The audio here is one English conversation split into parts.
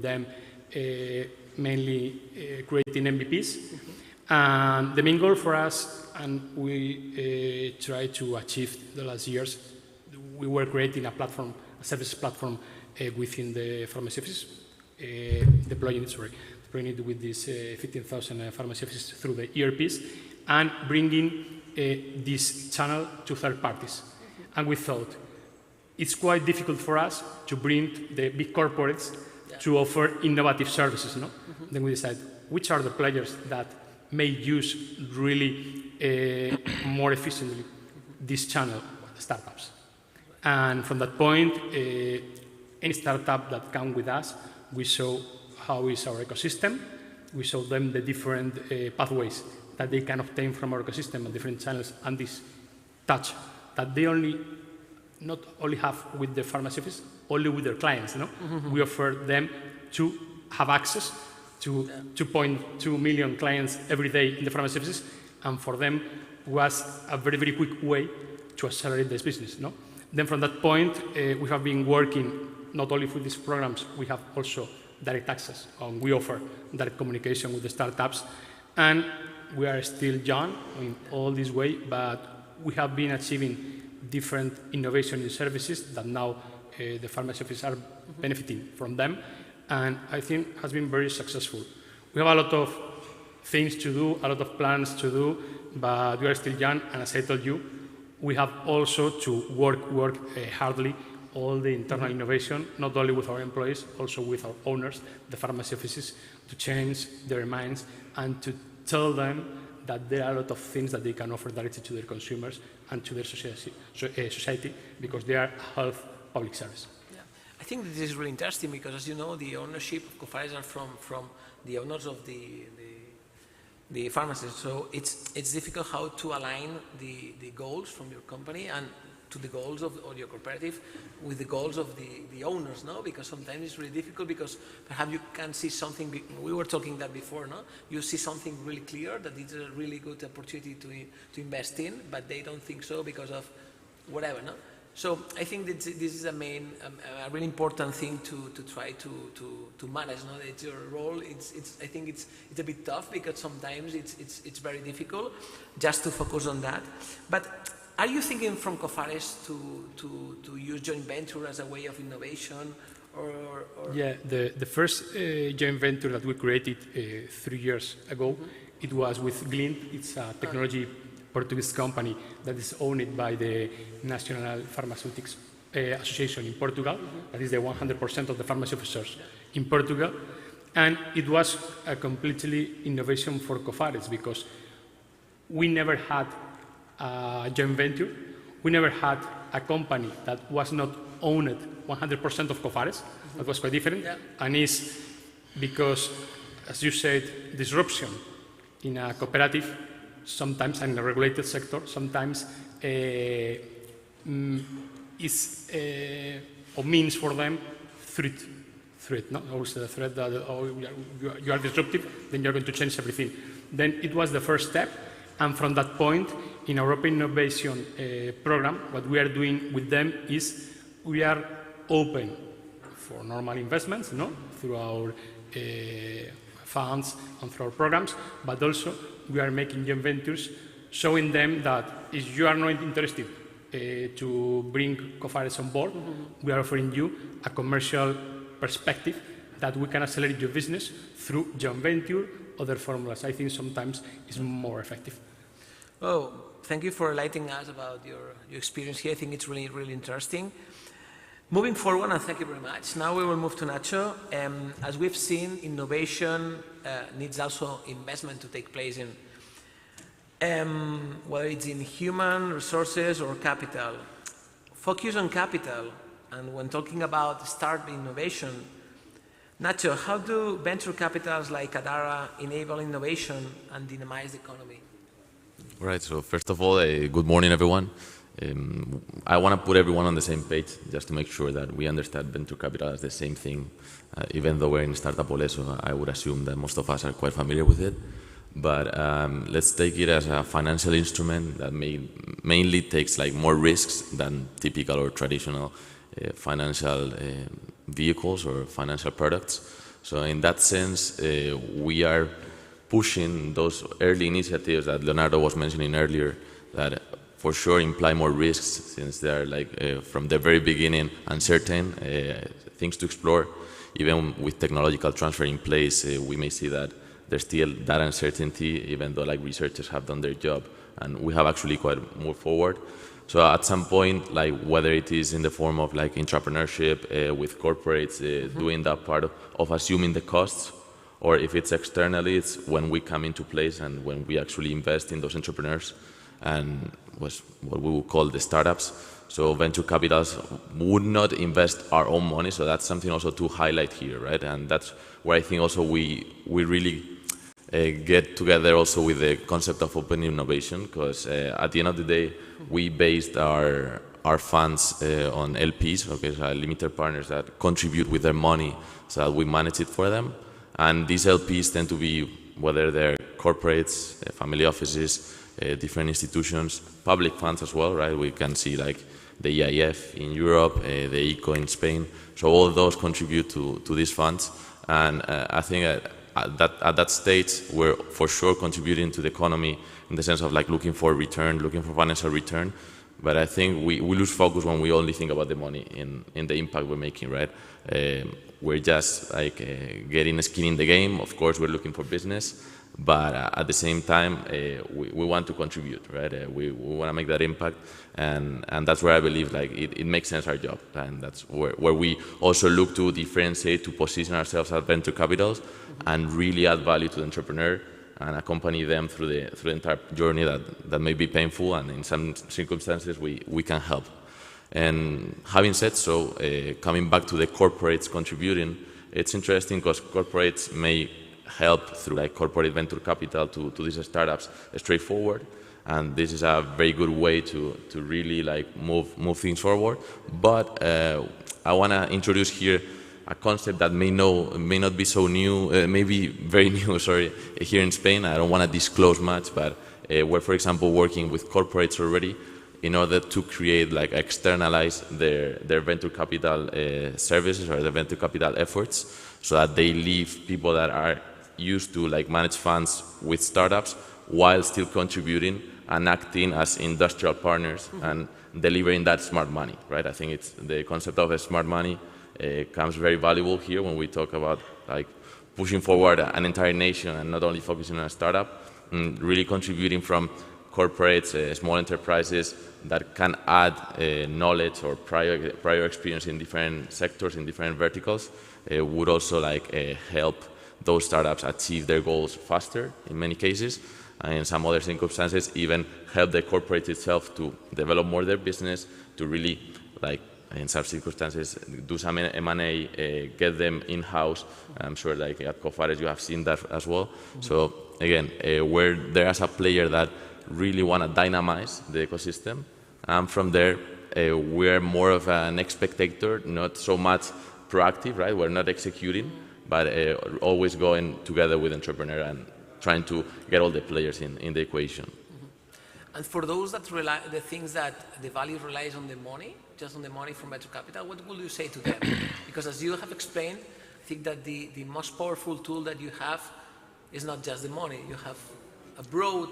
them mainly creating MVPs. And the main goal for us, and we try to achieve the last years, we were creating a platform, a service platform within the pharmacy office, deploying it with these 15,000 pharmacy offices through the ERPs, and bringing this channel to third parties. And we thought it's quite difficult for us to bring the big corporates to offer innovative services. No? Then we decided which are the players that may use really more efficiently this channel, startups. And from that point, any startup that come with us, we show how is our ecosystem. We show them the different pathways that they can obtain from our ecosystem and different channels, and this touch that they not only have with the pharmacy office, only with their clients. No? We offer them to have access to 2.2 million clients every day in the pharmacy offices, and for them was a very, very quick way to accelerate this business. No? Then from that point, we have been working not only with these programs, we have also direct access. We offer direct communication with the startups, and we are still young in all this way, but we have been achieving different innovation in services that now the pharmacy offices are benefiting from them, and I think has been very successful. We have a lot of things to do, a lot of plans to do, but we are still young, and as I told you, we have also to work hardly all the internal innovation, not only with our employees, also with our owners, the pharmacy offices, to change their minds and to tell them that there are a lot of things that they can offer directly to their consumers and to their society because they are health public service. Yeah. I think this is really interesting because, as you know, the ownership of Cofares are from the owners of the pharmacies. So it's difficult how to align the goals from your company and to the goals of your cooperative with the goals of the owners, no? Because sometimes it's really difficult because perhaps you can see something, we were talking that before, no? You see something really clear that it's a really good opportunity to invest in, but they don't think so because of whatever, no? So I think that this is a really important thing to try to manage, no? It's your role. I think it's a bit tough because sometimes it's very difficult just to focus on that. But are you thinking from Cofares to use joint venture as a way of innovation, or? Yeah, the first joint venture that we created 3 years ago, it was with Glint. It's a technology Portuguese company that is owned by the National Pharmaceutics Association in Portugal. That is the 100% of the pharmacy officers in Portugal. And it was a completely innovation for Cofares because we never had a joint venture. We never had a company that was not owned 100% of Cofares. That was quite different. Yeah. And it's because, as you said, disruption in a cooperative, sometimes in a regulated sector, sometimes is or means for them threat. No? Always the threat that you are disruptive, then you're going to change everything. Then it was the first step, and from that point, in our Open Innovation program, what we are doing with them is we are open for normal investments, no? Through our funds and through our programs, but also we are making joint ventures, showing them that if you are not interested to bring Cofares on board, we are offering you a commercial perspective that we can accelerate your business through joint venture, other formulas. I think sometimes it's more effective. Oh, thank you for enlightening us about your experience here. I think it's really, really interesting. Moving forward, and thank you very much. Now we will move to Nacho. As we've seen, innovation needs also investment to take place in, whether it's in human resources or capital. Focus on capital, and when talking about start innovation, Nacho, how do venture capitals like Adara enable innovation and dynamize the economy? Right, so first of all, good morning, everyone. I want to put everyone on the same page just to make sure that we understand venture capital as the same thing. Even though we're in Startup Ole, so I would assume that most of us are quite familiar with it. But let's take it as a financial instrument that mainly takes like more risks than typical or traditional financial vehicles or financial products. So in that sense, we are pushing those early initiatives that Leonardo was mentioning earlier that for sure imply more risks since they are like from the very beginning uncertain things to explore. Even with technological transfer in place, we may see that there's still that uncertainty, even though like researchers have done their job, and we have actually quite moved forward. So at some point, like whether it is in the form of like entrepreneurship with corporates doing that part of assuming the costs, or if it's externally, it's when we come into place and when we actually invest in those entrepreneurs and what we would call the startups. So venture capitals would not invest our own money, so that's something also to highlight here, right? And that's where I think also we really get together also with the concept of open innovation, because at the end of the day, we based our funds on LPs, okay, so limited partners that contribute with their money so that we manage it for them. And these LPs tend to be, whether they're corporates, family offices, different institutions, public funds as well, right? We can see like the EIF in Europe, the ICO in Spain. So all those contribute to these funds. And I think at that stage, we're for sure contributing to the economy in the sense of like looking for return, looking for financial return. But I think we lose focus when we only think about the money in the impact we're making, right? We're just like getting skin in the game. Of course, we're looking for business, but at the same time, we want to contribute, right? We want to make that impact, and that's where I believe like it makes sense our job, and that's where we also look to differentiate, to position ourselves as venture capitals, and really add value to the entrepreneur and accompany them through the entire journey that may be painful, and in some circumstances we can help. And having said so, coming back to the corporates contributing, it's interesting because corporates may help through like corporate venture capital to these startups straightforward, and this is a very good way to really like move things forward. But I want to introduce here a concept that may not be so new, maybe very new, sorry, here in Spain. I don't want to disclose much, but we're, for example, working with corporates already in order to create, like, externalize their venture capital services or their venture capital efforts, so that they leave people that are used to, like, manage funds with startups while still contributing and acting as industrial partners and delivering that smart money, right? I think it's the concept of a smart money comes very valuable here when we talk about, like, pushing forward an entire nation and not only focusing on a startup, and really contributing from corporates, small enterprises that can add knowledge or prior experience in different sectors, in different verticals, would also help those startups achieve their goals faster in many cases, and in some other circumstances even help the corporate itself to develop more their business, to really, like, in some circumstances, do some M&A, get them in-house. I'm sure, like, at Cofares you have seen that as well. Mm-hmm. So again, where there is a player that really want to dynamize the ecosystem, and from there we're more of an spectator, not so much proactive, right? We're not executing, but always going together with entrepreneur and trying to get all the players in the equation. Mm-hmm. And for those that the things that the value relies on the money, just on the money from venture capital, what will you say to them? Because as you have explained, I think that the most powerful tool that you have is not just the money. You have a broad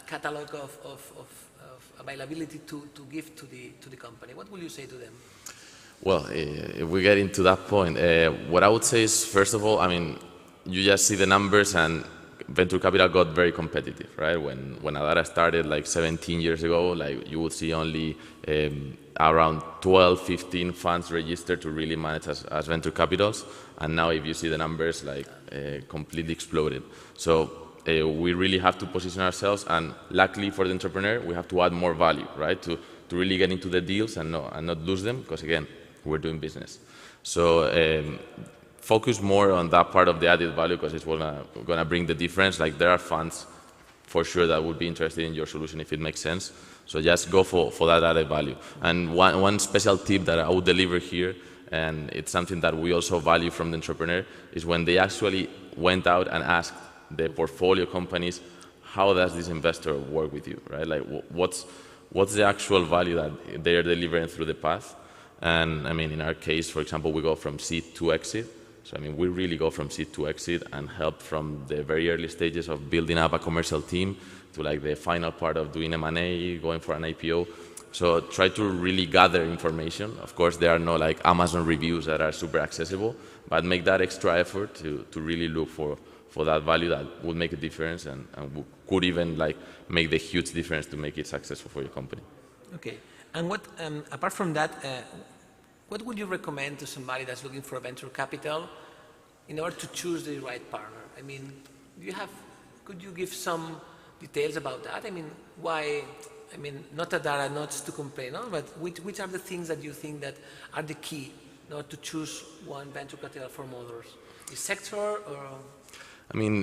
catalog of availability to give to the company. What will you say to them? Well, if we get into that point, what I would say is, first of all, I mean, you just see the numbers, and venture capital got very competitive, right? When Adara started, like 17 years ago, like, you would see only around 12, 15 funds registered to really manage as venture capitals, and now if you see the numbers, like, completely exploded. So we really have to position ourselves, and luckily for the entrepreneur, we have to add more value, right? To really get into the deals and not lose them, because again, we're doing business. So focus more on that part of the added value, because it's gonna bring the difference. Like, there are funds for sure that would be interested in your solution if it makes sense. So just go for that added value. And one special tip that I would deliver here, and it's something that we also value from the entrepreneur, is when they actually went out and asked the portfolio companies, how does this investor work with you, right? Like, what's the actual value that they are delivering through the path? And I mean, in our case, for example, we go from seed to exit. So I mean, we really go from seed to exit and help from the very early stages of building up a commercial team to like the final part of doing M&A, going for an IPO. So try to really gather information. Of course, there are no like Amazon reviews that are super accessible, but make that extra effort to really look for that value that would make a difference and could even like make the huge difference to make it successful for your company. Okay. And what, apart from that, what would you recommend to somebody that's looking for a venture capital in order to choose the right partner? I mean, could you give some details about that? I mean, why, I mean, not that there are notes to complain on, but which are the things that you think that are the key in order to choose one venture capital from others? Is sector or? I mean,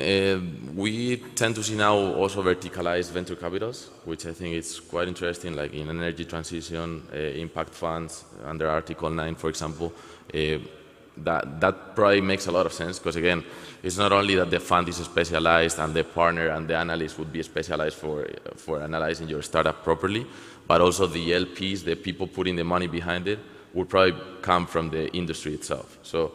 we tend to see now also verticalized venture capitals, which I think is quite interesting, like in energy transition, impact funds, under Article 9, for example. That probably makes a lot of sense because, again, it's not only that the fund is specialized and the partner and the analyst would be specialized for analyzing your startup properly, but also the LPs, the people putting the money behind it, would probably come from the industry itself. So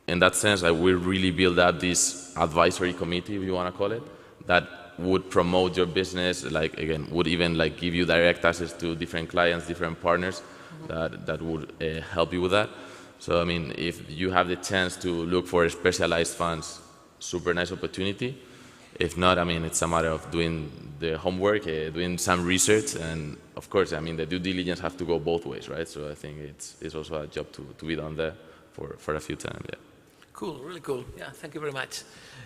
in that sense, like, we really build up this advisory committee, if you want to call it, that would promote your business, like, again, would even like give you direct access to different clients, different partners that would help you with that. So, I mean, if you have the chance to look for specialized funds, super nice opportunity. If not, I mean, it's a matter of doing the homework, doing some research, and of course, I mean, the due diligence have to go both ways, right? So I think it's also a job to be done there for a few times, yeah. Cool, really cool. Yeah, thank you very much.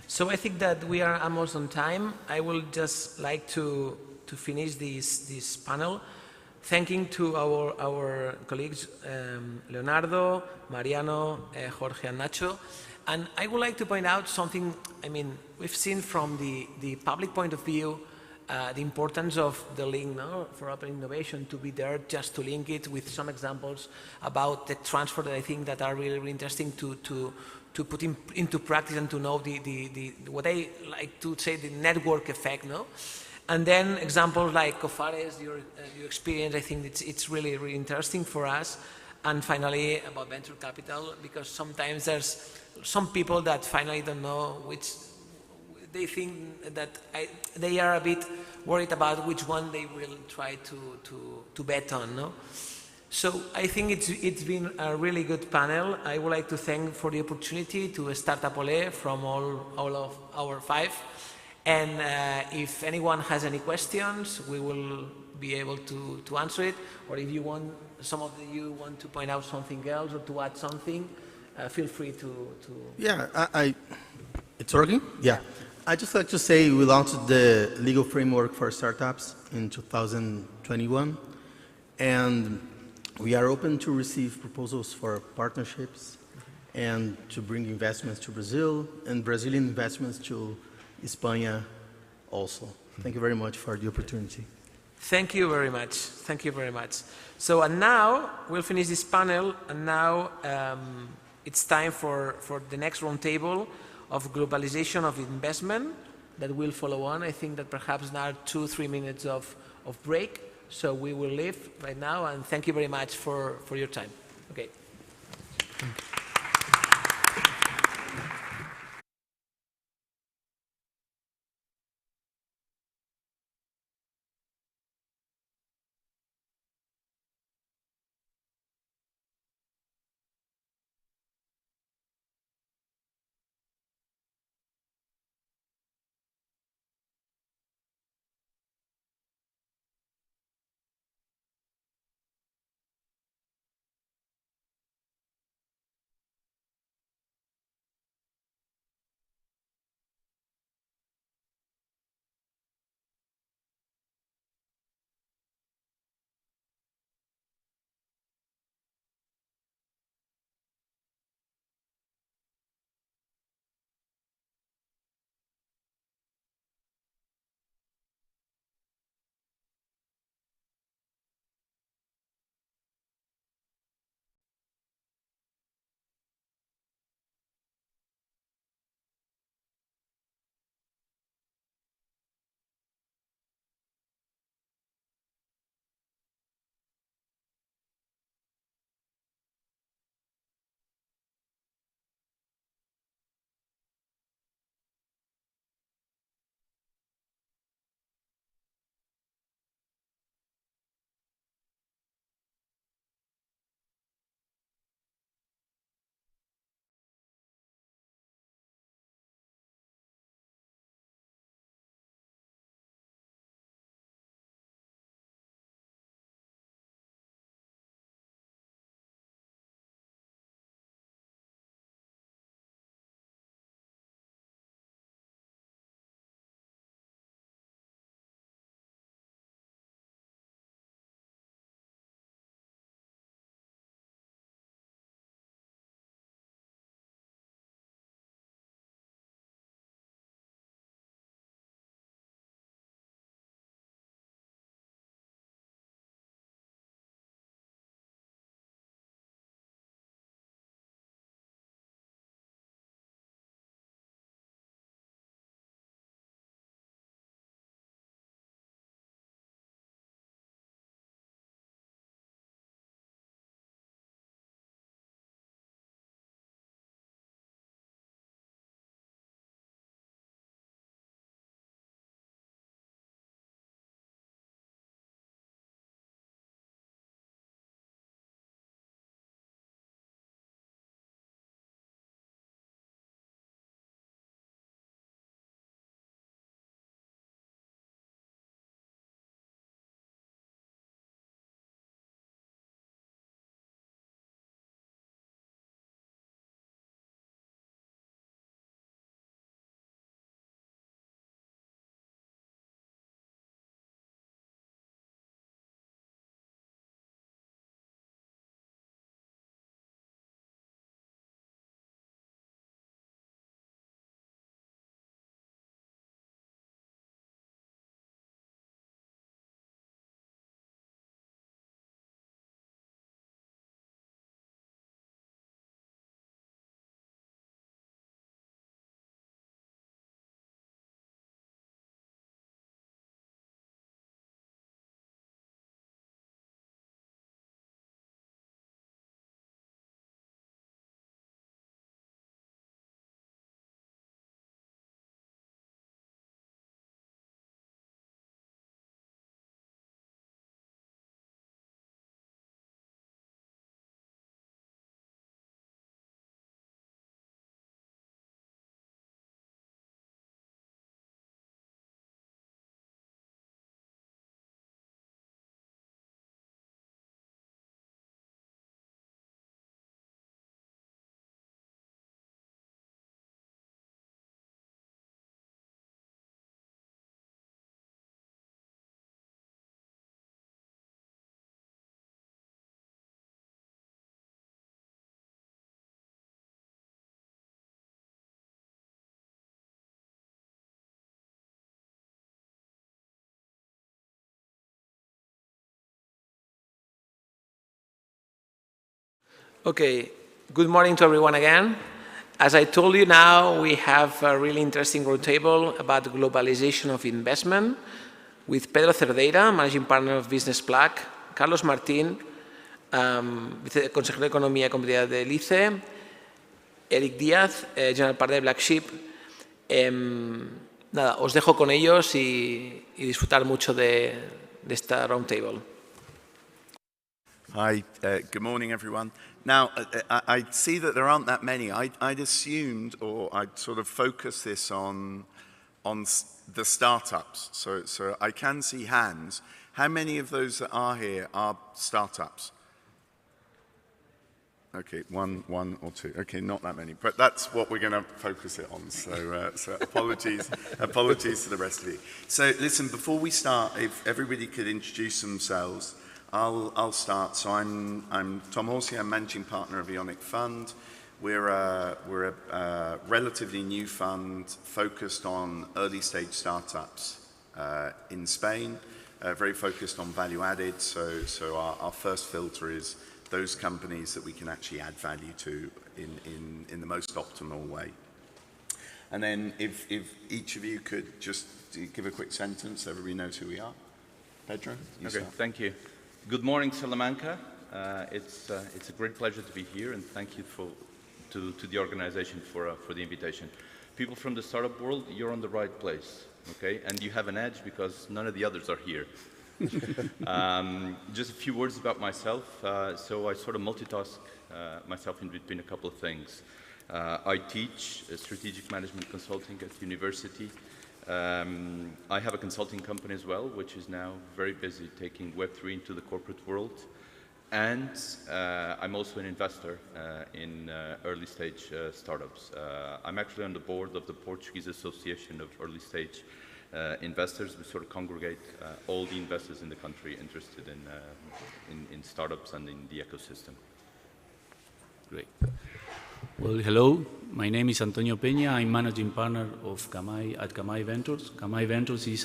So I think that we are almost on time. I will just like to finish this panel, thanking to our colleagues, Leonardo, Mariano, Jorge and Nacho. And I would like to point out something, I mean, we've seen from the public point of view, the importance of the link, no, for open innovation to be there, just to link it with some examples about the transfer that I think that are really, really interesting to put into practice and to know what I like to say, the network effect, no? And then examples like Cofares, your experience, I think it's really, really interesting for us. And finally, about venture capital, because sometimes there's some people that finally don't know they think that they are a bit worried about which one they will try to bet on, no? So I think it's been a really good panel. I would like to thank for the opportunity to Startup Ole from all of our five. And if anyone has any questions, we will be able to answer it. Or if you want, some of you want to point out something else or to add something, feel free to. Yeah, it's working? Yeah. I'd just like to say we launched the legal framework for startups in 2021. And we are open to receive proposals for partnerships and to bring investments to Brazil and Brazilian investments to España also. Thank you very much for the opportunity. Thank you very much. Thank you very much. So, and now we'll finish this panel, and now it's time for the next roundtable of globalization of investment that will follow on. I think that perhaps now 2-3 minutes of break. So we will leave right now, and thank you very much for your time. Okay. Okay, good morning to everyone again. As I told you now, we have a really interesting roundtable about the globalization of investment with Pedro Cerdeira, Managing Partner of Business Plug, Carlos Martín, Viceconsejero de Economía y Competitividad del ICE, Eric Díaz, General Partner de Black Sheep. Nada, os dejo con ellos y disfrutar mucho de esta roundtable. Hi, good morning, everyone. Now, I see that there aren't that many. I'd assumed, or I'd sort of focused this on the startups. So I can see hands. How many of those that are here are startups? Okay, one or two. Okay, not that many, but that's what we're going to focus it on. So apologies to the rest of you. So listen, before we start, if everybody could introduce themselves, I'll start. So I'm Tom Horsey. I'm managing partner of Ionic Fund. We're a relatively new fund focused on early stage startups in Spain. Very focused on value added. So our first filter is those companies that we can actually add value to in the most optimal way. And then if each of you could just give a quick sentence so everybody knows who we are. Pedro? Okay, thank you. Good morning, Salamanca. It's a great pleasure to be here, and thank you to the organization for the invitation. People from the startup world, you're on the right place, okay? And you have an edge because none of the others are here. Just a few words about myself. So I sort of multitask myself in between a couple of things. I teach strategic management consulting at university. I have a consulting company as well, which is now very busy taking Web3 into the corporate world. And I'm also an investor in early stage startups. I'm actually on the board of the Portuguese Association of Early Stage Investors. We sort of congregate all the investors in the country interested in startups and in the ecosystem. Great. Well, hello. My name is Antonio Peña. I'm managing partner of Kamai Ventures. Kamai Ventures is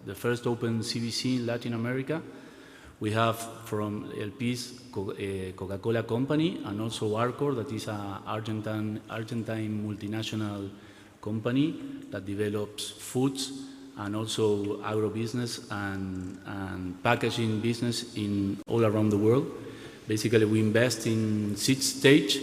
the first open CVC in Latin America. We have from LPs Coca-Cola Company and also Arcor, that is an Argentine multinational company that develops foods and also agribusiness and packaging business all around the world. Basically, we invest in seed stage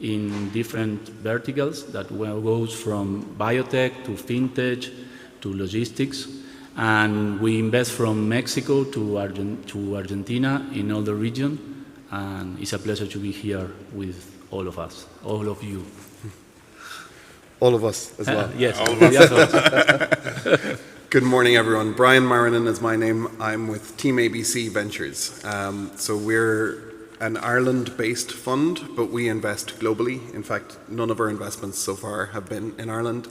in different verticals that goes from biotech to fintech to logistics. And we invest from Mexico to Argentina in all the region. And it's a pleasure to be here with all of us, all of you. All of us as well. Yes. All of us. Good morning, everyone. Brian Marinan is my name. I'm with Team ABC Ventures. So we're an Ireland-based fund, but we invest globally. In fact, none of our investments so far have been in Ireland.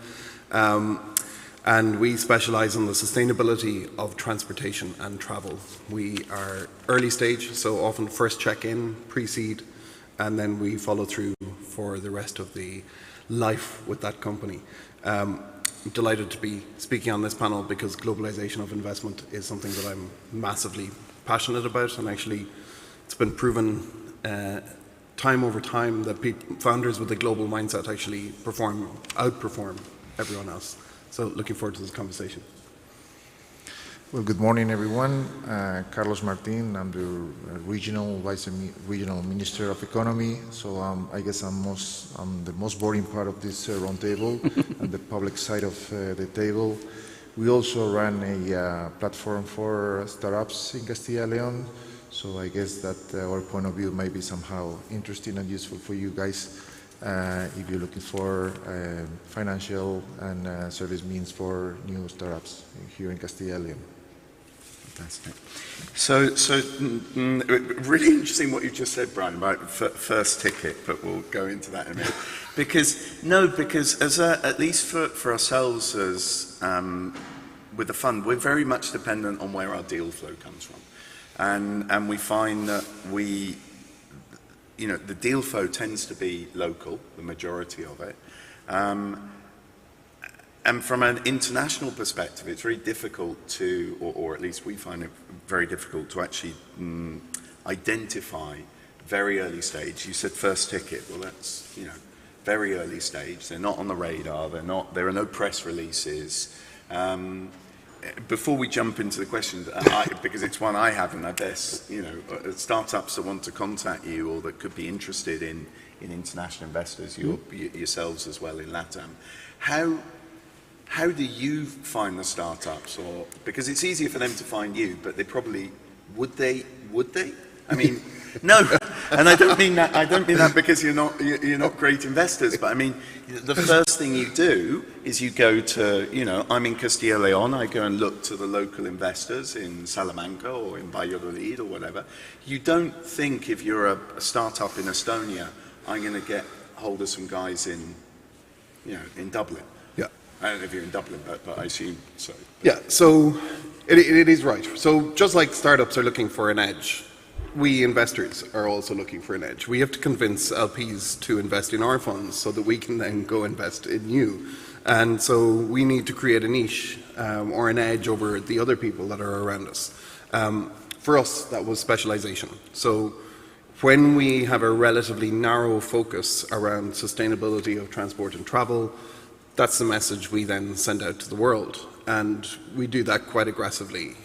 And we specialize in the sustainability of transportation and travel. We are early stage, so often first check-in, pre-seed, and then we follow through for the rest of the life with that company. I'm delighted to be speaking on this panel because globalization of investment is something that I'm massively passionate about, and actually it's been proven time over time that founders with a global mindset actually outperform everyone else. So looking forward to this conversation. Well, good morning, everyone. Carlos Martín, I'm the regional Minister of Economy. So I guess I'm the most boring part of this roundtable and the public side of the table. We also run a platform for startups in Castilla y León. So I guess that our point of view may be somehow interesting and useful for you guys if you're looking for financial and service means for new startups here in Castilla y León. Fantastic. So really interesting what you just said, Brian, about first ticket, but we'll go into that in a minute. Because as at least for ourselves as with the fund, we're very much dependent on where our deal flow comes from. And we find that the deal flow tends to be local, the majority of it. And from an international perspective, it's very difficult to, or at least we find it very difficult to actually identify very early stage. You said first ticket. Well, that's, you know, very early stage. They're not on the radar. There are no press releases. Before we jump into the question, because it's one I have, and I guess, you know, startups that want to contact you or that could be interested in international investors, yourselves as well in LATAM, how do you find the startups? Or because it's easier for them to find you, but they probably would they? I mean, no, and I don't mean that because you're not great investors, but I mean the first thing you do is you go to, you know, I'm in Castilla y León, I go and look to the local investors in Salamanca or in Valladolid or whatever. You don't think, if you're a startup in Estonia, I'm going to get hold of some guys in, you know, in Dublin. Yeah. I don't know if you're in Dublin, but I assume so. Yeah, so it is right. So just like startups are looking for an edge, we investors are also looking for an edge. We have to convince LPs to invest in our funds so that we can then go invest in you. And so we need to create a niche or an edge over the other people that are around us. For us, that was specialization. So when we have a relatively narrow focus around sustainability of transport and travel, that's the message we then send out to the world. And we do that quite aggressively.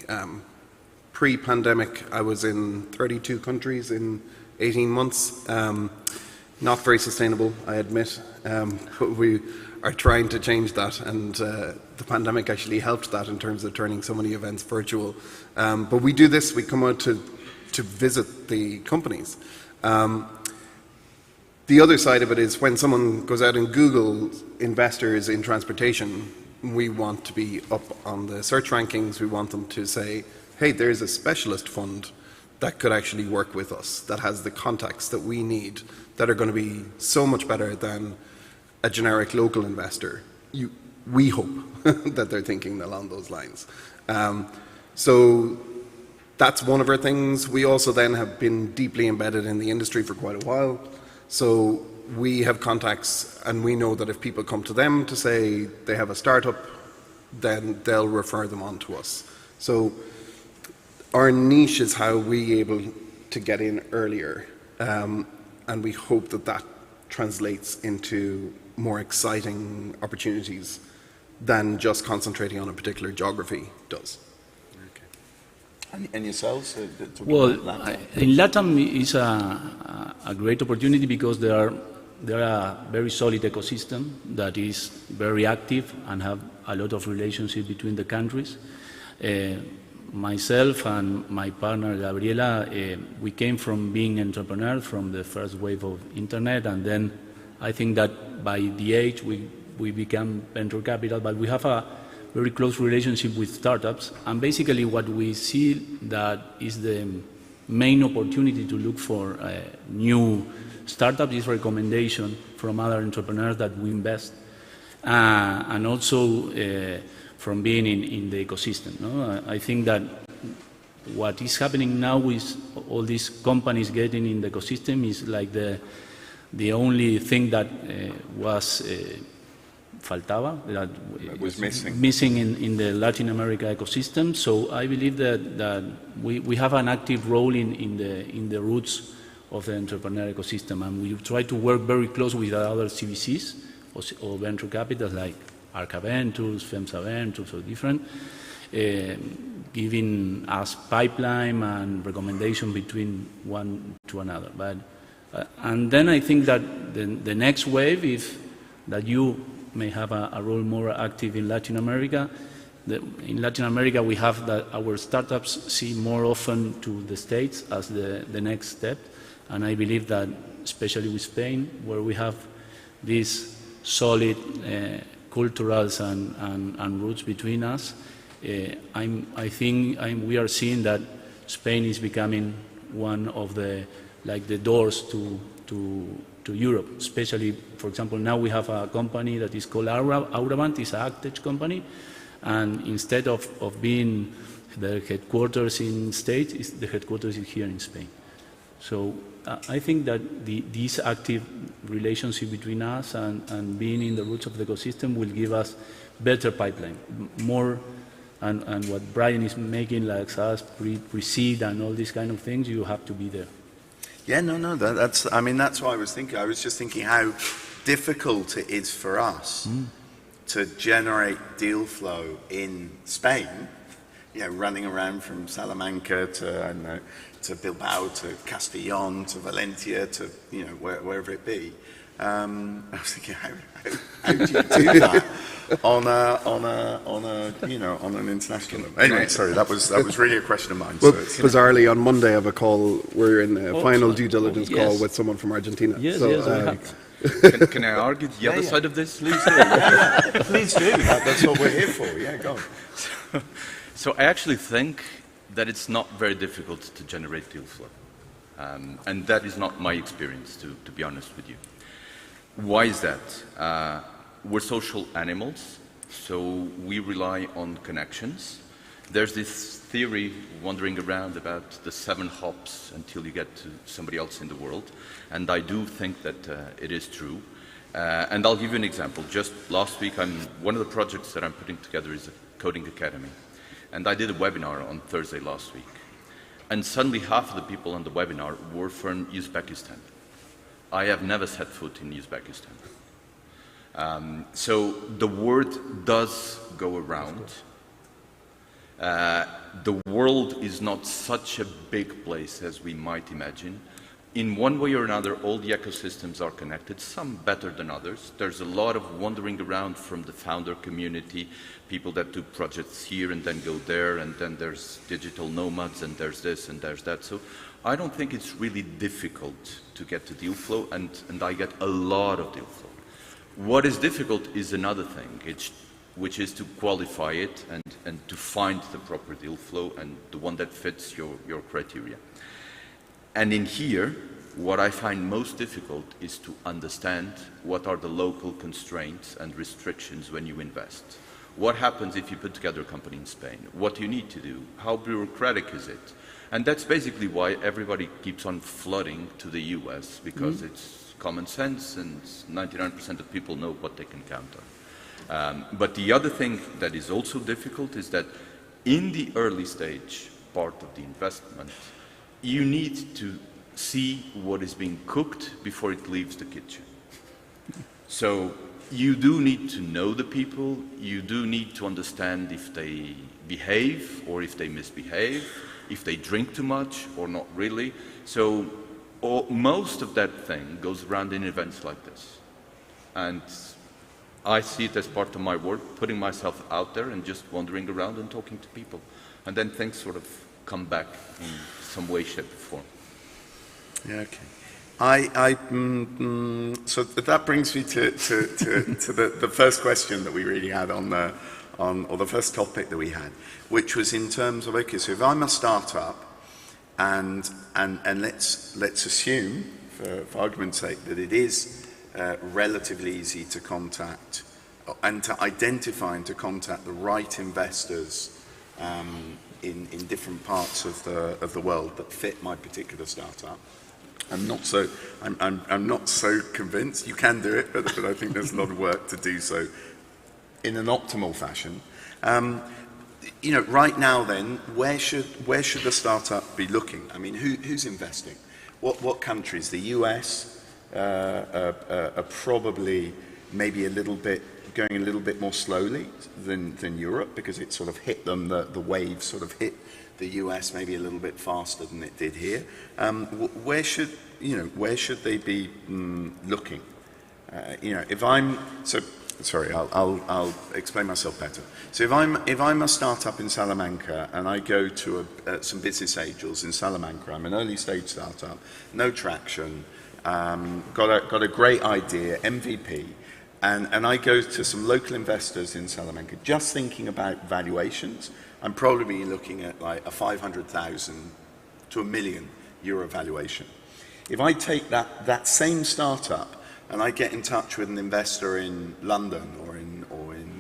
Pre-pandemic, I was in 32 countries in 18 months. Not very sustainable, I admit, but we are trying to change that, and the pandemic actually helped that in terms of turning so many events virtual. But we do this, we come out to visit the companies. The other side of it is when someone goes out and Googles investors in transportation, we want to be up on the search rankings. We want them to say, hey, there's a specialist fund that could actually work with us, that has the contacts that we need, that are going to be so much better than a generic local investor. We hope that they're thinking along those lines. So that's one of our things. We also then have been deeply embedded in the industry for quite a while. So we have contacts, and we know that if people come to them to say they have a startup, then they'll refer them on to us. So our niche is how we're able to get in earlier, and we hope that that translates into more exciting opportunities than just concentrating on a particular geography does. Okay. And yourselves? Well, in LATAM is a great opportunity because there are a very solid ecosystem that is very active and have a lot of relationship between the countries. Myself and my partner Gabriela, we came from being entrepreneurs from the first wave of internet, and then I think that by the age we became venture capital, but we have a very close relationship with startups, and basically what we see that is the main opportunity to look for new startups is recommendation from other entrepreneurs that we invest, and also from being in the ecosystem. No? I think that what is happening now with all these companies getting in the ecosystem is like the only thing that was faltaba, that was missing in the Latin America ecosystem. So I believe that we have an active role in the roots of the entrepreneur ecosystem, and we try to work very close with other CVCs or venture capitals like Arca Ventures, FEMSA Ventures, or different, giving us pipeline and recommendation between one to another. But and then I think that the next wave is that you may have a role more active in Latin America. In Latin America, we have that our startups see more often to the States as the next step, and I believe that especially with Spain, where we have this solid culturals and roots between us, I think we are seeing that Spain is becoming one of the doors to Europe. Especially, for example, now we have a company that is called Auravant. It's an AgTech company, and instead of being the headquarters in States, the headquarters is here in Spain. So I think that this active relationship between us and being in the roots of the ecosystem will give us better pipeline, more, and what Brian is making, like us, pre-seed and all these kind of things, you have to be there. Yeah, no, that's, I mean, that's what I was thinking. I was just thinking how difficult it is for us to generate deal flow in Spain, you know, running around from Salamanca to, I don't know, to Bilbao, to Castellón, to Valencia, to, you know, wherever it be. I was thinking, how do you do that on an international level? Anyway, sorry, that was really a question of mine. Well, so it's, bizarrely, on Monday I have a call, we're in a final due diligence yes. call with someone from Argentina. Yes, So, yes, we have. Can I argue the other side of this, please? please do. That's what we're here for. Yeah, go on. So I actually think that it's not very difficult to generate deal flow. And that is not my experience, to be honest with you. Why is that? We're social animals, so we rely on connections. There's this theory wandering around about the 7 hops until you get to somebody else in the world, and I do think that it is true. And I'll give you an example. Just last week, one of the projects that I'm putting together is a coding academy, and I did a webinar on Thursday last week, and suddenly half of the people on the webinar were from Uzbekistan. I have never set foot in Uzbekistan. So the word does go around. The world is not such a big place as we might imagine. In one way or another, all the ecosystems are connected, some better than others. There's a lot of wandering around from the founder community, people that do projects here and then go there, and then there's digital nomads, and there's this and there's that. So I don't think it's really difficult to get to deal flow, and I get a lot of deal flow. What is difficult is another thing, which is to qualify it and to find the proper deal flow and the one that fits your criteria. And in here, what I find most difficult is to understand what are the local constraints and restrictions when you invest. What happens if you put together a company in Spain? What do you need to do? How bureaucratic is it? And that's basically why everybody keeps on flooding to the US, because it's common sense and 99% of people know what they can count on. But the other thing that is also difficult is that in the early stage part of the investment, you need to see what is being cooked before it leaves the kitchen. So you do need to know the people, you do need to understand if they behave or if they misbehave, if they drink too much or not really. So most of that thing goes around in events like this. And I see it as part of my work, putting myself out there and just wandering around and talking to people. And then things sort of come back in some way, shape, or form. Yeah, okay. So that brings me to the first question that we really had or the first topic that we had, which was in terms of, okay, so if I'm a startup and let's assume, for argument's sake, that it is relatively easy to contact and to identify and to contact the right investors in different parts of the world that fit my particular startup. I'm not so convinced. You can do it, but I think there's a lot of work to do so in an optimal fashion. You know, right now then, where should the startup be looking? I mean, who's investing? What countries? The US are probably maybe going a little bit more slowly than Europe, because it sort of hit them, the wave sort of hit the US maybe a little bit faster than it did here. Where should they be looking? You know, I'll explain myself better. So if I'm a startup in Salamanca and I go to some business angels in Salamanca, I'm an early stage startup, no traction, got a great idea, MVP, and I go to some local investors in Salamanca, just thinking about valuations, I'm probably looking at like a 500,000 to €1 million valuation. If I take that same startup and I get in touch with an investor in London or in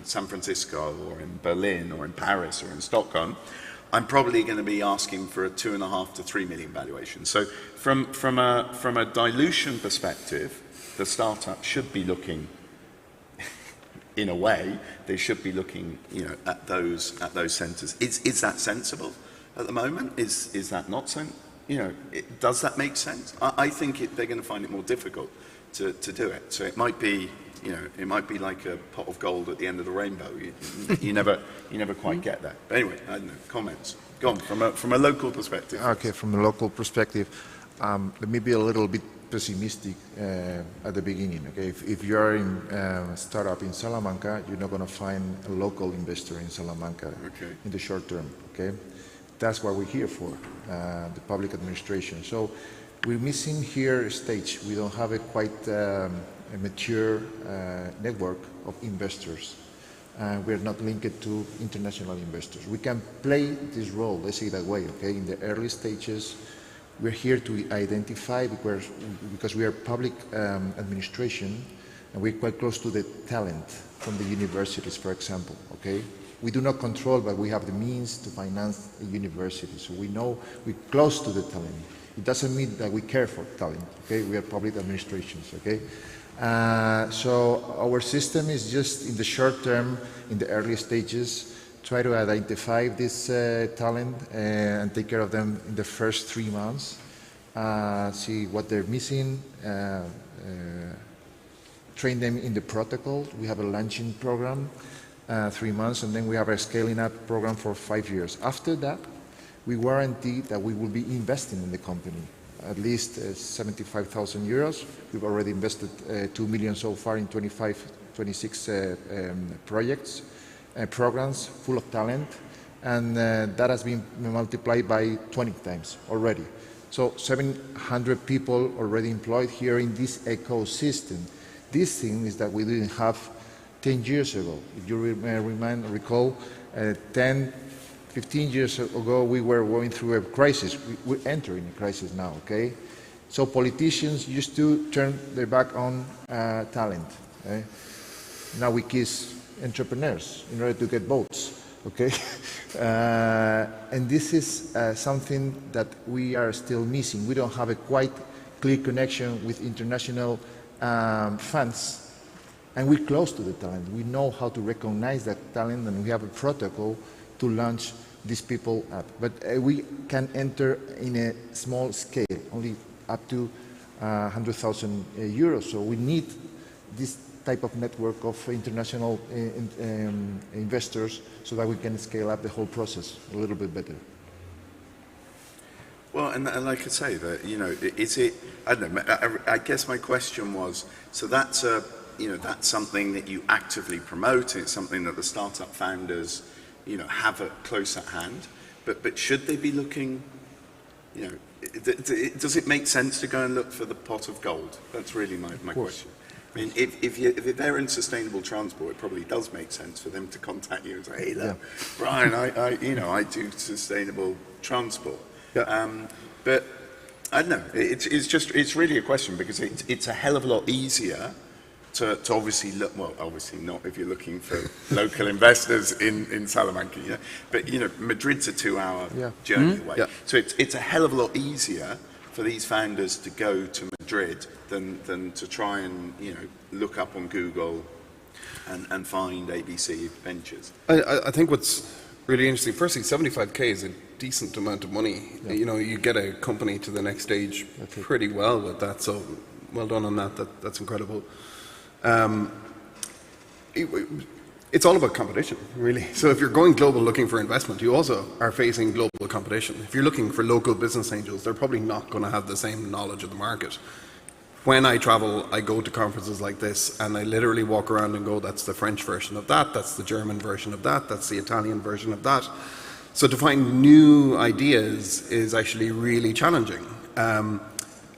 San Francisco or in Berlin or in Paris or in Stockholm, I'm probably going to be asking for a 2.5 to 3 million valuation. So from a dilution perspective, the startup should be looking, in a way, they should be looking, you know, at those centres. Is that sensible at the moment? Is that not does that make sense? I think they're going to find it more difficult to do it. So it might be, it might be like a pot of gold at the end of the rainbow. You never quite get there. But anyway, I don't know, comments. Go on, from a local perspective. Okay, from a local perspective, let me be a little bit pessimistic at the beginning. Okay, if you are in a startup in Salamanca, you're not going to find a local investor in Salamanca in the short term. Okay, that's what we're here for, the public administration. So we're missing here a stage. We don't have a quite a mature network of investors. We're not linked to international investors. We can play this role, let's say it that way, okay? In the early stages, we're here to identify, because we are public administration, and we're quite close to the talent from the universities, for example, okay? We do not control, but we have the means to finance the university, so we know we're close to the talent. It doesn't mean that we care for talent, okay? We are public administrations, okay? So our system is just in the short term, in the early stages, try to identify this talent and take care of them in the first 3 months, see what they're missing, train them in the protocol. We have a launching program, 3 months, and then we have a scaling up program for 5 years. After that, we guarantee that we will be investing in the company. At least 75,000 euros. We've already invested 2 million so far in 26 projects, programs full of talent, and that has been multiplied by 20 times already. So 700 people already employed here in this ecosystem. This thing is that we didn't have 10 years ago. If you recall, 15 years ago, we were going through a crisis. We're entering a crisis now, okay? So politicians used to turn their back on talent. Okay? Now we kiss entrepreneurs in order to get votes, okay? And this is something that we are still missing. We don't have a quite clear connection with international funds, and we're close to the talent. We know how to recognize that talent, and we have a protocol to launch these people up. But we can enter in a small scale, only up to 100,000 euros. So we need this type of network of international investors so that we can scale up the whole process a little bit better. Well, and like I say, that I don't know. I guess my question was, so that's that's something that you actively promote. It's something that the startup founders have it close at hand, but should they be looking, does it make sense to go and look for the pot of gold? That's really my question. I mean, if they're in sustainable transport, it probably does make sense for them to contact you and say, hey, look, Brian, I do sustainable transport. Yeah. But I don't know, it's really a question, because it's a hell of a lot easier to obviously look, well, obviously not if you're looking for local investors in Salamanca, but Madrid's a 2-hour journey away. Yeah. So it's a hell of a lot easier for these founders to go to Madrid than to try and look up on Google and find ABC Ventures. I think what's really interesting, firstly, 75k is a decent amount of money. Yeah. You get a company to the next stage pretty well with that, so well done on that. That's incredible. It's all about competition, really. So if you're going global looking for investment, you also are facing global competition. If you're looking for local business angels, they're probably not going to have the same knowledge of the market. When I travel, I go to conferences like this, and I literally walk around and go, that's the French version of that, that's the German version of that, that's the Italian version of that. So to find new ideas is actually really challenging.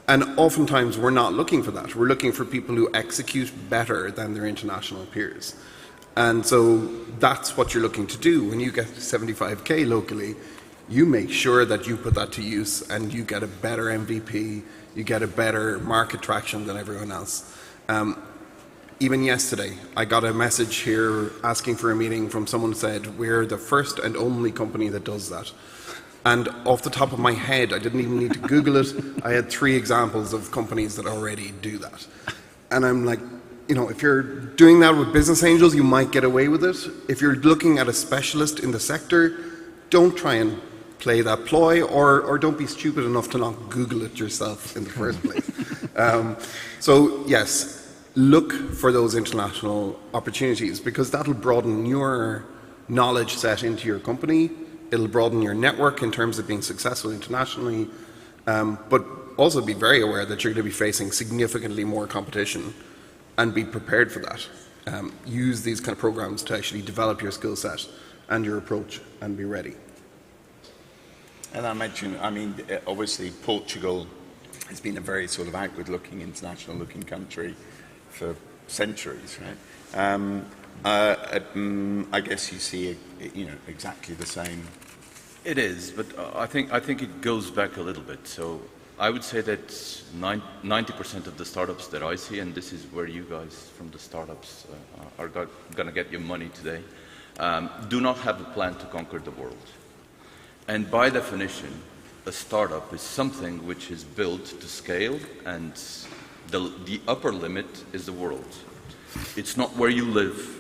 And oftentimes we're not looking for that. We're looking for people who execute better than their international peers. And so that's what you're looking to do. When you get 75k locally, you make sure that you put that to use and you get a better MVP, you get a better market traction than everyone else. Even yesterday, I got a message here asking for a meeting from someone who said, we're the first and only company that does that. And off the top of my head, I didn't even need to Google it, I had 3 examples of companies that already do that. And I'm like, if you're doing that with business angels, you might get away with it. If you're looking at a specialist in the sector, don't try and play that ploy, or don't be stupid enough to not Google it yourself in the first place. So yes, look for those international opportunities, because that'll broaden your knowledge set into your company. It'll broaden your network in terms of being successful internationally, but also be very aware that you're going to be facing significantly more competition, and be prepared for that. Use these kind of programs to actually develop your skill set and your approach, and be ready. And I mentioned, I mean, obviously Portugal has been a very sort of outward-looking, international-looking country for centuries, right? I guess you see, exactly the same. It is, but I think it goes back a little bit. So I would say that 90% of the startups that I see, and this is where you guys from the startups are going to get your money today, do not have a plan to conquer the world. And by definition, a startup is something which is built to scale, and the upper limit is the world. It's not where you live,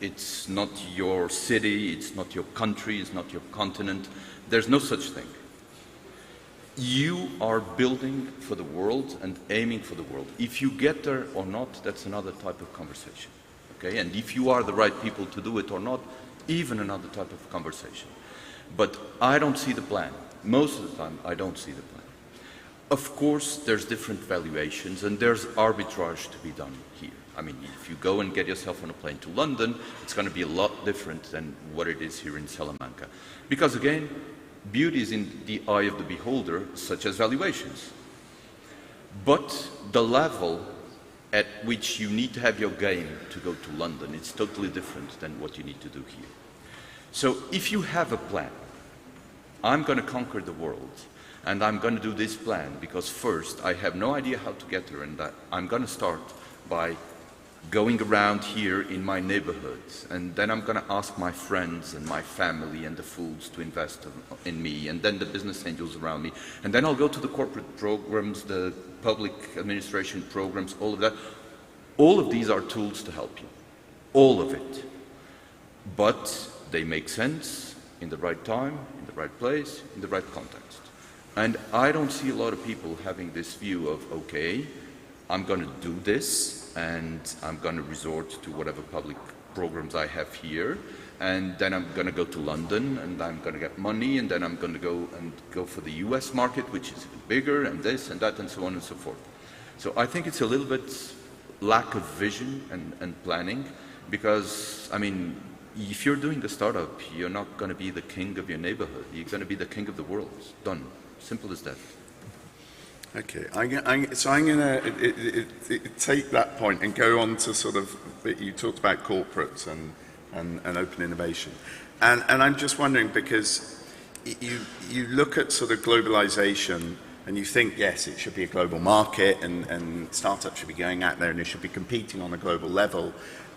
it's not your city, it's not your country, it's not your continent. There's no such thing. You are building for the world and aiming for the world. If you get there or not, that's another type of conversation. Okay? And if you are the right people to do it or not, even another type of conversation. But I don't see the plan. Most of the time, I don't see the plan. Of course, there's different valuations and there's arbitrage to be done here. I mean, if you go and get yourself on a plane to London, it's going to be a lot different than what it is here in Salamanca. Because again, beauty is in the eye of the beholder, such as valuations. But the level at which you need to have your game to go to London, it's totally different than what you need to do here. So if you have a plan, I'm going to conquer the world, and I'm going to do this plan because first, I have no idea how to get there, and I'm going to start by going around here in my neighborhoods, and then I'm going to ask my friends and my family and the fools to invest in me, and then the business angels around me, and then I'll go to the corporate programs, the public administration programs, all of that. All of these are tools to help you, all of it. But they make sense in the right time, in the right place, in the right context. And I don't see a lot of people having this view of, okay, I'm going to do this, and I'm going to resort to whatever public programs I have here, and then I'm going to go to London, and I'm going to get money, and then I'm going to go for the US market, which is even bigger, and this and that, and so on and so forth. So I think it's a little bit lack of vision and planning, because, I mean, if you're doing a startup, you're not going to be the king of your neighborhood. You're going to be the king of the world. Done. Simple as that. Okay, so I'm going to take that point and go on to sort of, you talked about corporates and open innovation. And I'm just wondering, because you look at sort of globalization and you think, yes, it should be a global market and startups should be going out there and they should be competing on a global level.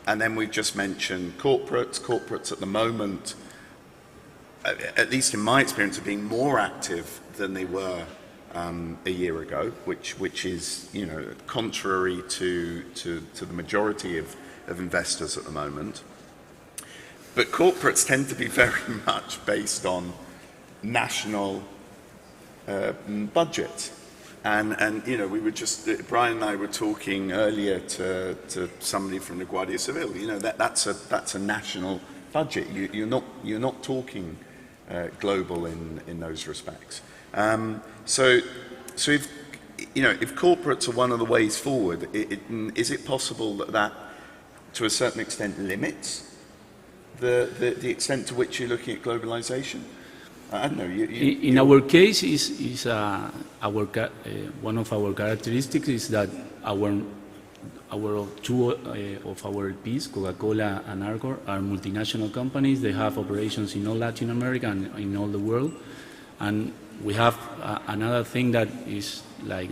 And then we've just mentioned corporates. Corporates at the moment, at least in my experience, are being more active than they were a year ago, which is, you know, contrary to the majority of investors at the moment. But corporates tend to be very much based on national budget. And you know, we were just, Brian and I were talking earlier to somebody from the Guardia Civil. You know, that's a national budget. You're not talking global in those respects. So if, you know, if corporates are one of the ways forward, is it possible that to a certain extent limits the extent to which you're looking at globalization? I don't know. In our case, one of our characteristics is that our two of our LPs, Coca-Cola and Arcor, are multinational companies. They have operations in all Latin America and in all the world. And we have another thing that is like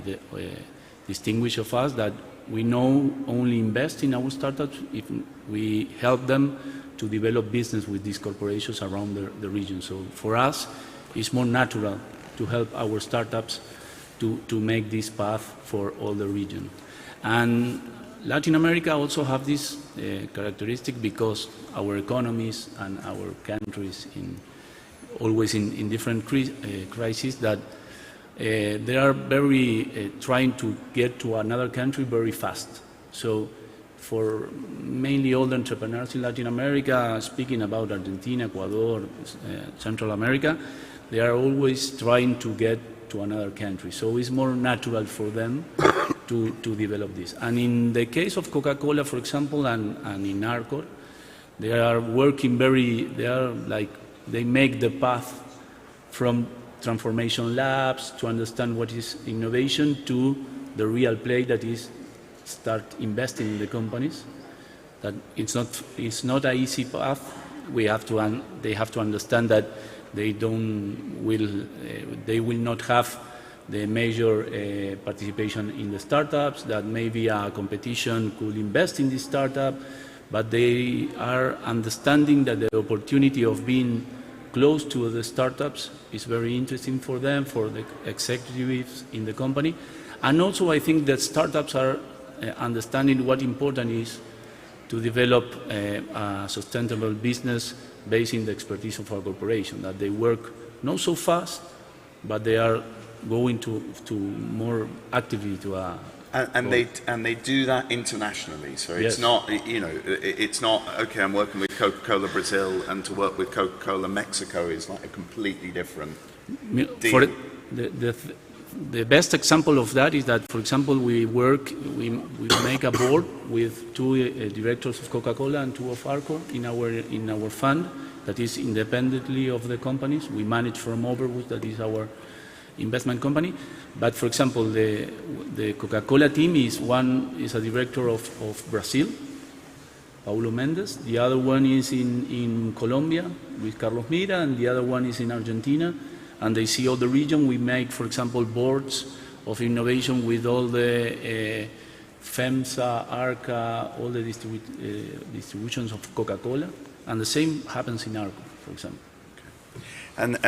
distinguish of us, that we know only invest in our startups if we help them to develop business with these corporations around the region. So for us, it's more natural to help our startups to make this path for all the region. And Latin America also have this characteristic because our economies and our countries always in different crises, that they are very trying to get to another country very fast. So for mainly all the entrepreneurs in Latin America, speaking about Argentina, Ecuador, Central America, they are always trying to get to another country. So it's more natural for them to develop this. And in the case of Coca-Cola, for example, and in Arcor, they are working they make the path from transformation labs to understand what is innovation to the real play that is start investing in the companies. That it's not an easy path. They have to understand that they will not have the major participation in the startups, that maybe a competition could invest in this startup, but they are understanding that the opportunity of being close to the startups is very interesting for them, for the executives in the company. And also I think that startups are understanding what important is to develop a sustainable business based in the expertise of our corporation, that they work not so fast, but they are going to more actively to a... And they do that internationally, so it's not, it's not, okay, I'm working with Coca-Cola Brazil, and to work with Coca-Cola Mexico is like a completely different deal. The best example of that is that, for example, we make a board with two directors of Coca-Cola and two of Arcor in our fund that is independently of the companies. We manage from Overwood, that is our investment company. But for example, the Coca-Cola team is a director of Brazil, Paulo Mendes. The other one is in Colombia with Carlos Mira, and the other one is in Argentina. And they see all the region. We make, for example, boards of innovation with all the FEMSA, ARCA, all the distributions of Coca-Cola. And the same happens in Arco, for example. And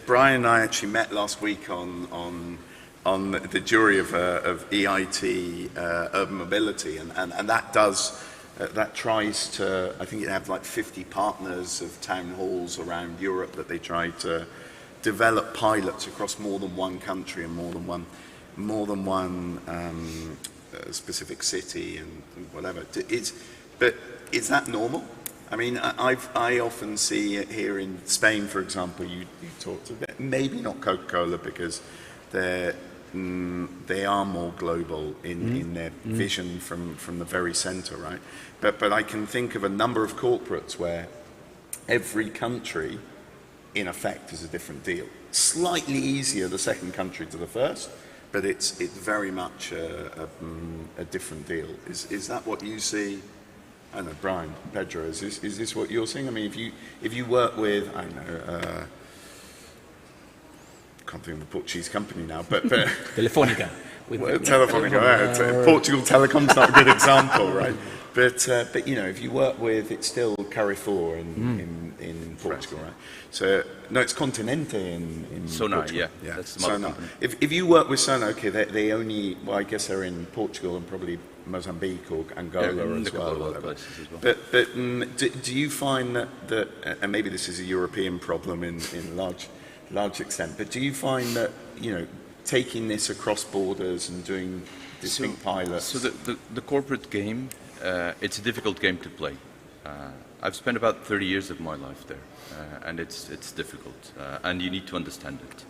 Brian and I actually met last week on the jury of EIT Urban Mobility, and that tries to, I think you have like 50 partners of town halls around Europe that they try to develop pilots across more than one country and more than one specific city and whatever. But is that normal? I mean, I often see it here in Spain, for example. You talked a bit, maybe not Coca-Cola because they are more global in their vision from the very center, right? But I can think of a number of corporates where every country, in effect, is a different deal. Slightly easier the second country to the first, but it's very much a different deal. Is that what you see? I don't know, Brian, Pedro, is this what you're seeing? I mean, if you work with, I don't know, I can't think of a Portuguese company now, but Telefonica. Telefonica. Portugal Telecom's not a good example, right? But if you work with, it's still Carrefour in Portugal, right? So no, it's Continente in Sonar, Portugal. yeah, that's the mother Sonar. company. If you work with Sonar, okay, they only, well, I guess they're in Portugal and probably Mozambique or Angola as well. But do you find that, and maybe this is a European problem in large extent, but do you find that taking this across borders and doing distinct pilots? So the corporate game, it's a difficult game to play. I've spent about 30 years of my life there, and it's difficult, and you need to understand it,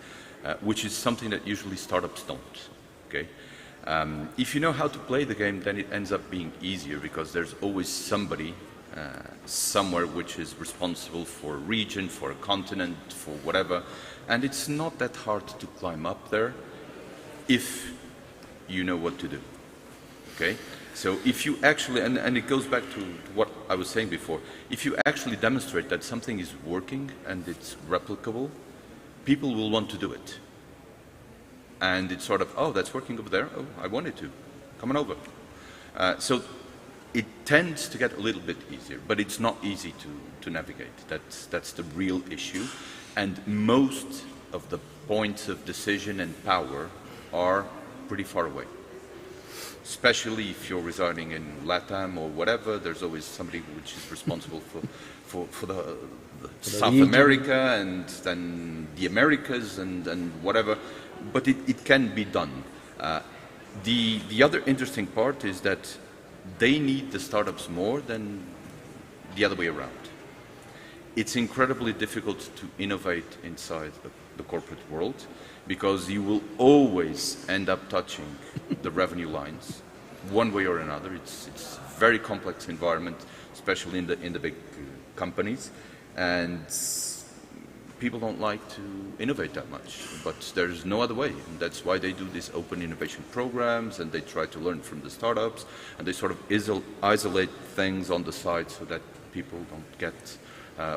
which is something that usually startups don't. Okay. If you know how to play the game, then it ends up being easier because there's always somebody somewhere which is responsible for a region, for a continent, for whatever, and it's not that hard to climb up there if you know what to do. Okay? So if you actually, and it goes back to what I was saying before, if you actually demonstrate that something is working and it's replicable, people will want to do it. And it's sort of, oh, that's working over there. Oh, I wanted to. Come on over. So it tends to get a little bit easier, but it's not easy to navigate. That's the real issue. And most of the points of decision and power are pretty far away. especially if you're residing in LATAM or whatever, there's always somebody which is responsible for the South region. America and then the Americas and whatever, but it can be done. The other interesting part is that they need the startups more than the other way around. It's incredibly difficult to innovate inside the corporate world because you will always end up touching the revenue lines one way or another. It's a very complex environment, especially in the big companies, and people don't like to innovate that much, but there's no other way. And that's why they do these open innovation programs, and they try to learn from the startups, and they sort of isolate things on the side so that people don't get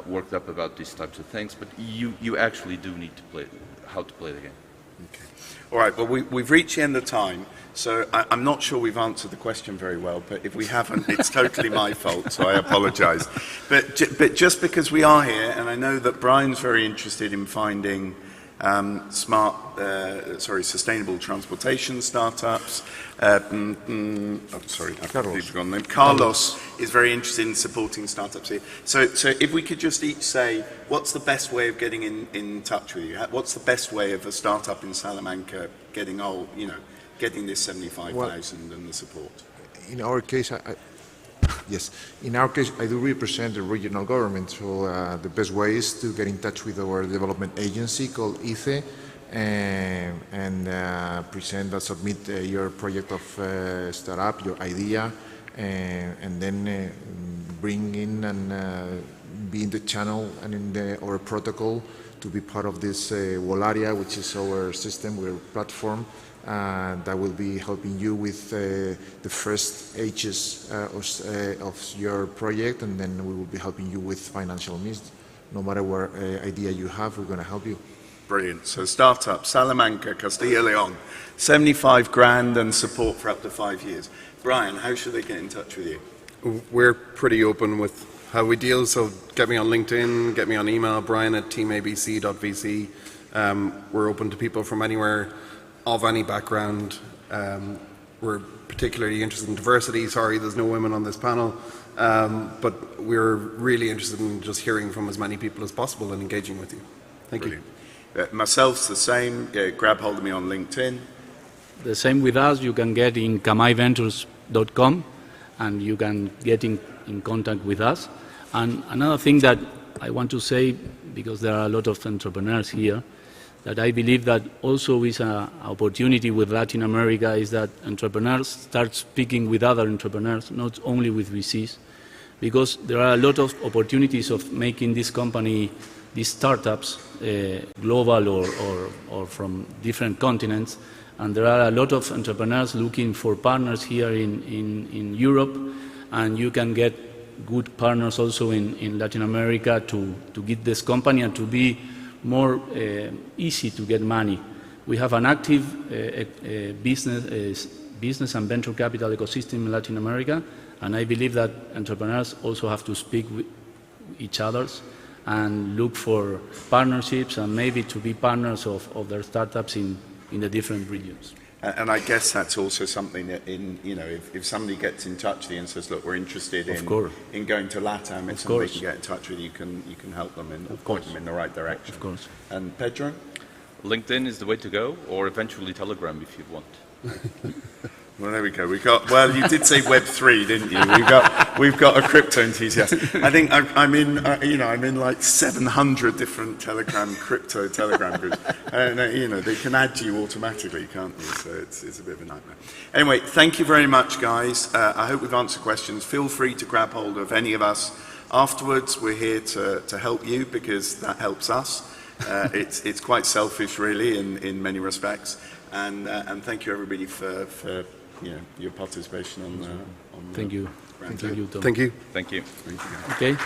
worked up about these types of things. But you actually do need to play how to play the game. Okay. All right, well, we've reached the end of time, so I'm not sure we've answered the question very well, but if we haven't, it's totally my fault, so I apologize. But just because we are here, and I know that Brian's very interested in finding sustainable transportation startups. Sorry, I've completely forgotten the name. Carlos is very interested in supporting startups here. So if we could just each say, what's the best way of getting in touch with you? What's the best way of a startup in Salamanca getting this 75,000 and the support? In our case, yes. In our case, I do represent the regional government, so the best way is to get in touch with our development agency called ICE and submit your project of startup, your idea, and then bring in and be in the channel and in our protocol to be part of this Wolaria, which is our system, our platform, that will be helping you with the first H's of your project, and then we will be helping you with financial needs. No matter what idea you have, we're going to help you. Brilliant. So startup, Salamanca, Castilla y León, 75 grand and support for up to 5 years. Brian, how should they get in touch with you? We're pretty open with how we deal, so get me on LinkedIn, get me on email, brian@teamabc.vc. We're open to people from anywhere, of any background. We're particularly interested in diversity. Sorry, there's no women on this panel, but we're really interested in just hearing from as many people as possible and engaging with you. Thank you. Myself's the same. Grab hold of me on LinkedIn. The same with us. You can get in kamaiventures.com and you can get in contact with us. And another thing that I want to say, because there are a lot of entrepreneurs here, that I believe that also is an opportunity with Latin America is that entrepreneurs start speaking with other entrepreneurs, not only with VCs, because there are a lot of opportunities of making this company, these startups, global or from different continents, and there are a lot of entrepreneurs looking for partners here in Europe, and you can get good partners also in Latin America to get this company and to be more easy to get money. We have an active business and venture capital ecosystem in Latin America, and I believe that entrepreneurs also have to speak with each other and look for partnerships and maybe to be partners of their startups in the different regions. And I guess that's also something that if somebody gets in touch with you and says, look, we're interested in going to LATAM, if somebody can get in touch with you, you can help them and point them in the right direction. Of course. And Pedro? LinkedIn is the way to go, or eventually Telegram if you want. Well, there we go. Well, you did say Web3, didn't you? We've got a crypto enthusiast. I think I'm in like 700 different crypto Telegram groups. They can add to you automatically, can't they? So it's a bit of a nightmare. Anyway, thank you very much, guys. I hope we've answered questions. Feel free to grab hold of any of us afterwards. We're here to help you because that helps us. It's quite selfish, really, in many respects. And thank you, everybody, for your participation on Thank you. Thank you. Thank you. Okay.